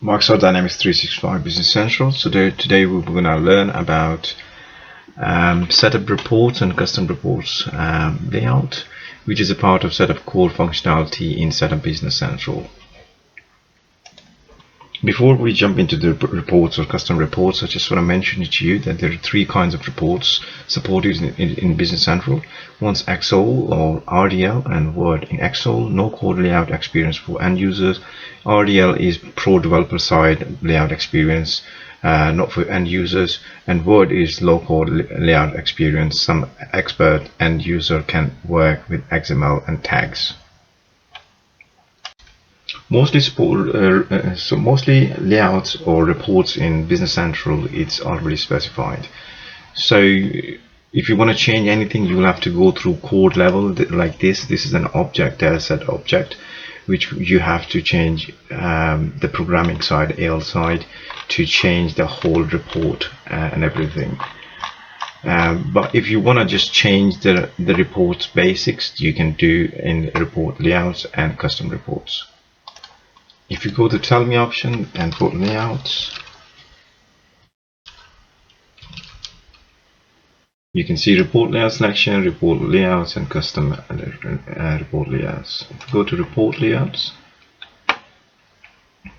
Microsoft Dynamics 365 Business Central. So today we're going to learn about setup reports and custom reports layout, which is a part of setup core functionality in Setup Business Central. Before we jump into the reports or custom reports, I just want to mention to you that there are three kinds of reports supported in Business Central. One's Excel or RDL and Word. In Excel, no code layout experience for end users. RDL is pro developer side layout experience, not for end users. And Word is low code layout experience. Some expert end user can work with XML and tags. Mostly layouts or reports in Business Central, it's already specified. So if you want to change anything, you will have to go through code level like this. This is an object, data set object, which you have to change the programming side, AL side, to change the whole report and everything. But if you want to just change the report's basics, you can do in report layouts and custom reports. If you go to tell me option and put layouts, you can see report layout selection, report layouts, and custom report layouts. If you go to report layouts,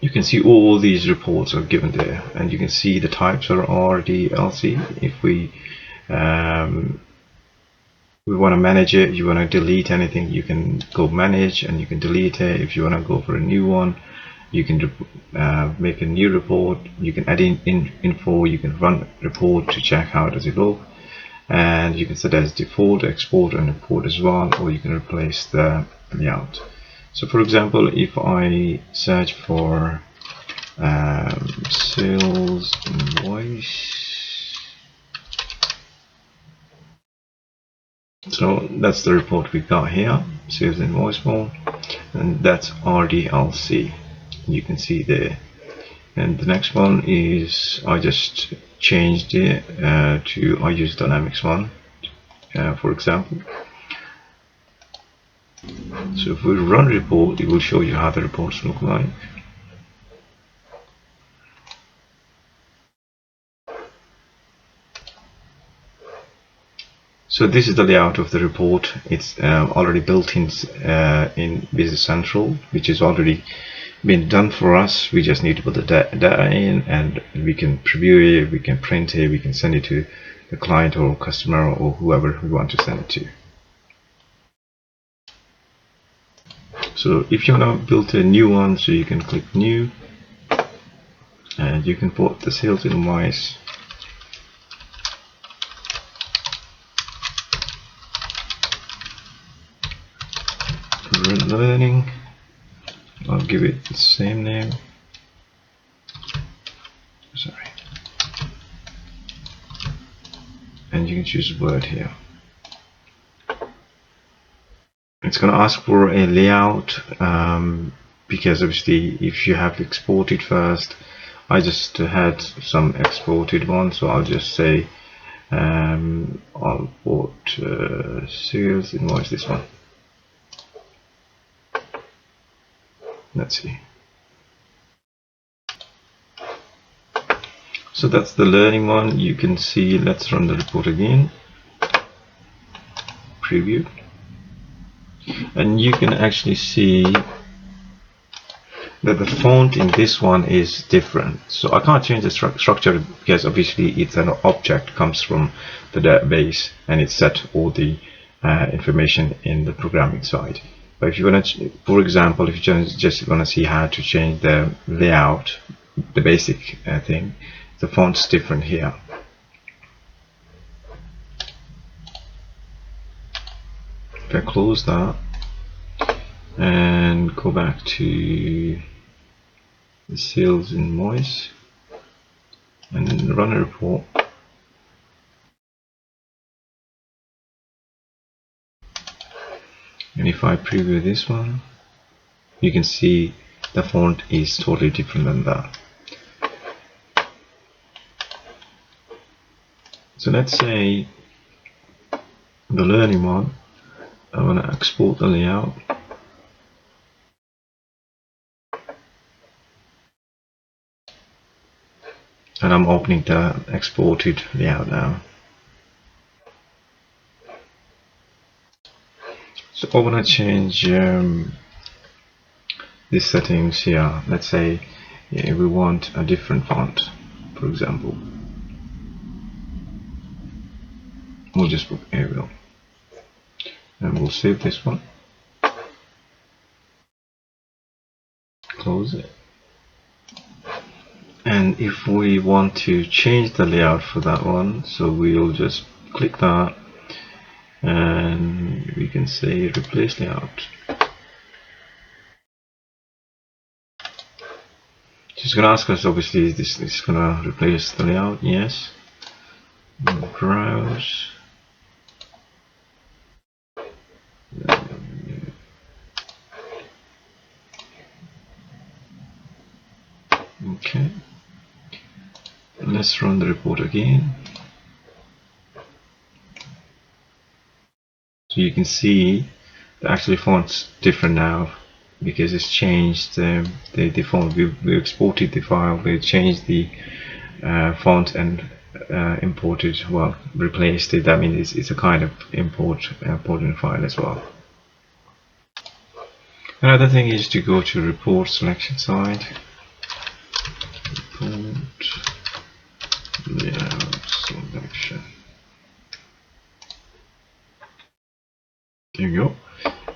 you can see all these reports are given there, and you can see the types are RDLC. If we want to manage it, you want to delete anything, you can go manage and you can delete it. If you want to go for a new one, you can make a new report, you can add in info, you can run report to check how does it look, and you can set as default, export and import as well, or you can replace the layout. So for example, if I search for sales invoice, so that's the report we got here, sales invoice form, and that's RDLC. You can see there. And the next one is I just changed it to I use Dynamics 1 for example. So if we run report, it will show you how the reports look like. So this is the layout of the report. It's already built in Business Central, which is already been done for us. We just need to put the data in, and we can preview it, we can print it, we can send it to the client or customer or whoever we want to send it to. So if you want to build a new one, so you can click new and you can put the sales invoice. Learning, I'll give it the same name. Sorry. And you can choose Word here. It's going to ask for a layout because obviously if you have exported first, I just had some exported one, so I'll just say I'll put sales invoice, this one. Let's see. So that's the learning one. You can see, let's run the report again, preview, and you can actually see that the font in this one is different. So I can't change the structure because obviously it's an object, comes from the database, and it set all the information in the programming side. But if you want to, for example, if you just want to see how to change the layout, the basic thing, the font's different here. If I close that and go back to the sales invoice and run a report, and if I preview this one, you can see the font is totally different than that. So let's say the learning one, I want to export the layout, and I'm opening the exported layout now. So I want to change these settings here. Let's say we want a different font, for example. We'll just put Arial, and we'll save this one, close it. And if we want to change the layout for that one, so we'll just click that and we can say replace layout. It's going to ask us, obviously, this is going to replace the layout. Yes. Browse. Okay. Let's run the report again. So you can see the actual font's different now because it's changed the font. We exported the file, we changed the font and imported, well, replaced it. That means it's a kind of important file as well. Another thing is to go to report selection side, report layout selection. There you go.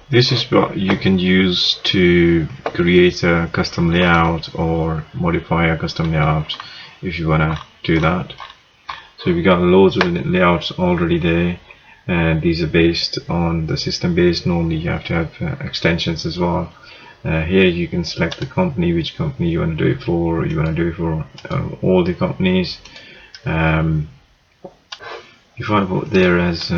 This is what you can use to create a custom layout or modify a custom layout if you want to do that. So we got loads of layouts already there, and these are based on the system based. Normally you have to have extensions as well. Here you can select the company, which company you want to do it for. You want to do it for all the companies. You find about there as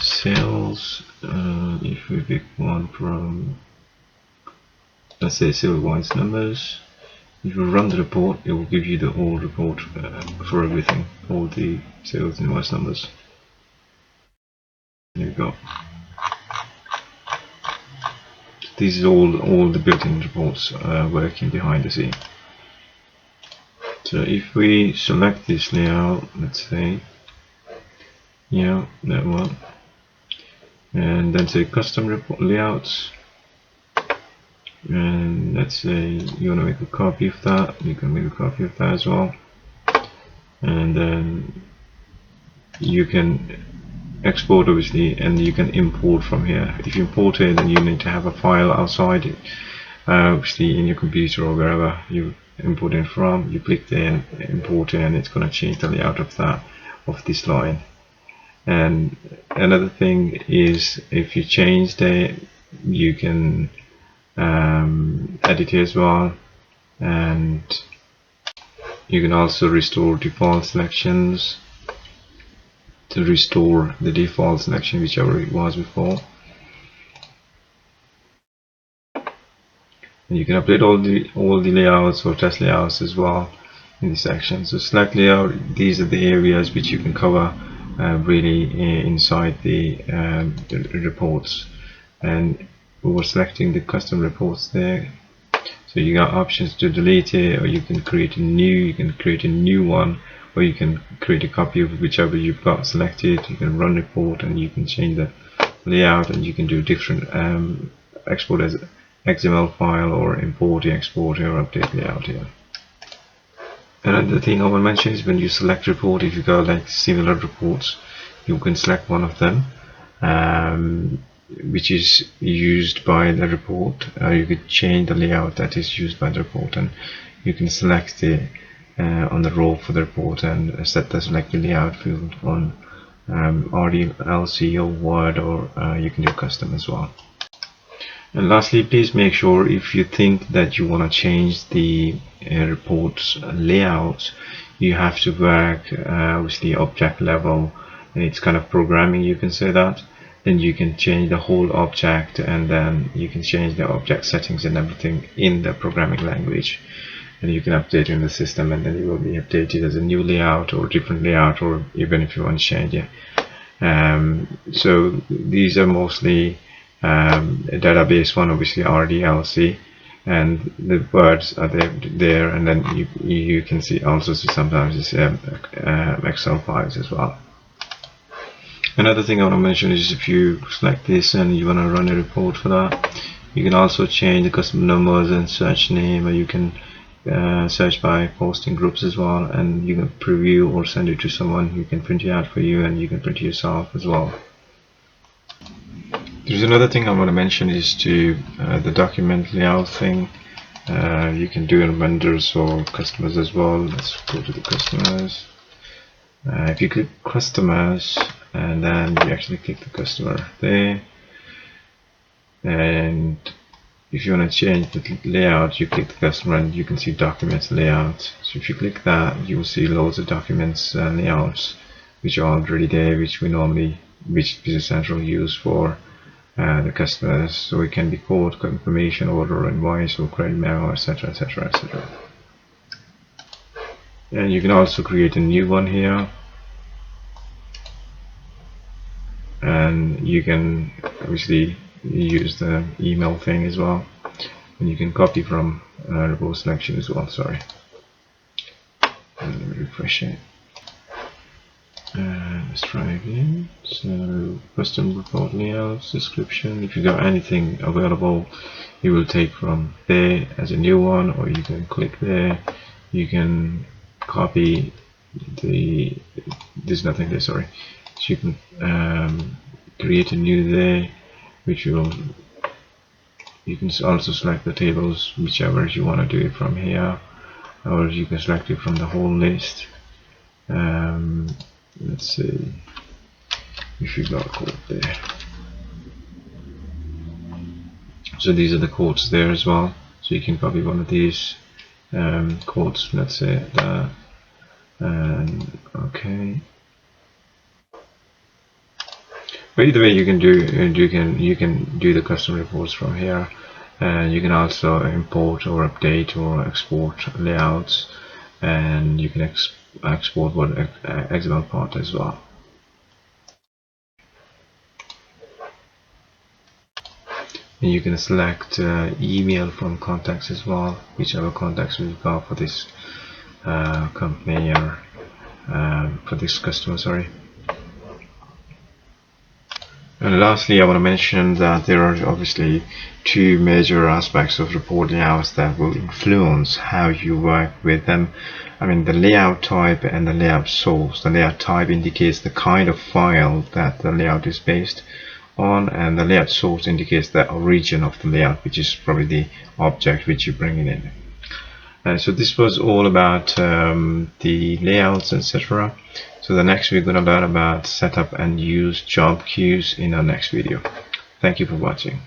sales. If we pick one from, let's say, sales wise numbers. If you run the report, it will give you the whole report for everything, all the sales invoice numbers. There you go. These are all the built-in reports working behind the scene. So if we select this layout, let's say, yeah, that one, and then say custom report layouts, and let's say you want to make a copy of that, you can make a copy of that as well, and then you can export, obviously, and you can import from here. If you import it, then you need to have a file outside it, obviously in your computer or wherever you import it from. You click there and import it, and it's going to change the layout of that, of this line. And another thing is, if you change it, you can edit it as well, and you can also restore default selections to restore the default selection whichever it was before, and you can update all the layouts or test layouts as well in this section. So select layout, these are the areas which you can cover really inside the reports, and we were selecting the custom reports there. So you got options to delete it, or you can create a new one, or you can create a copy of whichever you've got selected. You can run report, and you can change the layout, and you can do different export as XML file, or import the export here, or update layout here. Another thing I will mention is when you select report, if you got like similar reports, you can select one of them which is used by the report. You could change the layout that is used by the report, and you can select it on the row for the report and set the select layout field on RDLC or Word, or you can do custom as well. And lastly, please make sure, if you think that you want to change the report's layout, you have to work with the object level. It's kind of programming, you can say that. Then you can change the whole object, and then you can change the object settings and everything in the programming language, and you can update it in the system, and then it will be updated as a new layout or different layout, or even if you want to change it. So these are mostly a database one, obviously RDLC, and the words are there, and then you can also see sometimes it's Excel files as well. Another thing I want to mention is if you select this and you want to run a report for that, you can also change the customer numbers and search name, or you can search by posting groups as well, and you can preview or send it to someone who can print it out for you, and you can print it yourself as well. There's another thing I want to mention is to the document layout thing. You can do it on vendors or customers as well. Let's go to the customers. If you click customers and then you actually click the customer there, and if you want to change the layout, you click the customer and you can see documents layout. So if you click that, you will see loads of documents layouts which are already there, which Business Central use for the customers. So it can be quote, confirmation, order, invoice, or credit memo, etc., etc., etc. And you can also create a new one here, and you can obviously use the email thing as well, and you can copy from report selection as well. Sorry, and let me refresh it. Let's try again. So custom report layouts, description. If you got anything available, you will take from there as a new one, or you can click there. You can copy there's nothing there, sorry. So you can create a new there, which you can also select the tables, whichever you want to do it from here, or you can select it from the whole list. Let's see if you got a quote there. So these are the quotes there as well, so you can copy one of these quotes, let's say that, and okay. But either way, you can do the custom reports from here, and you can also import or update or export layouts, and you can export what XML part as well. And you can select email from contacts as well, whichever contacts we've got for this company or for this customer, sorry. And lastly, I want to mention that there are obviously two major aspects of report layouts that will influence how you work with them. I mean, the layout type and the layout source. The layout type indicates the kind of file that the layout is based on, and the layout source indicates the origin of the layout, which is probably the object which you're bringing in. So this was all about the layouts, etc. So the next we're going to learn about setup and use job queues in our next video. Thank you for watching.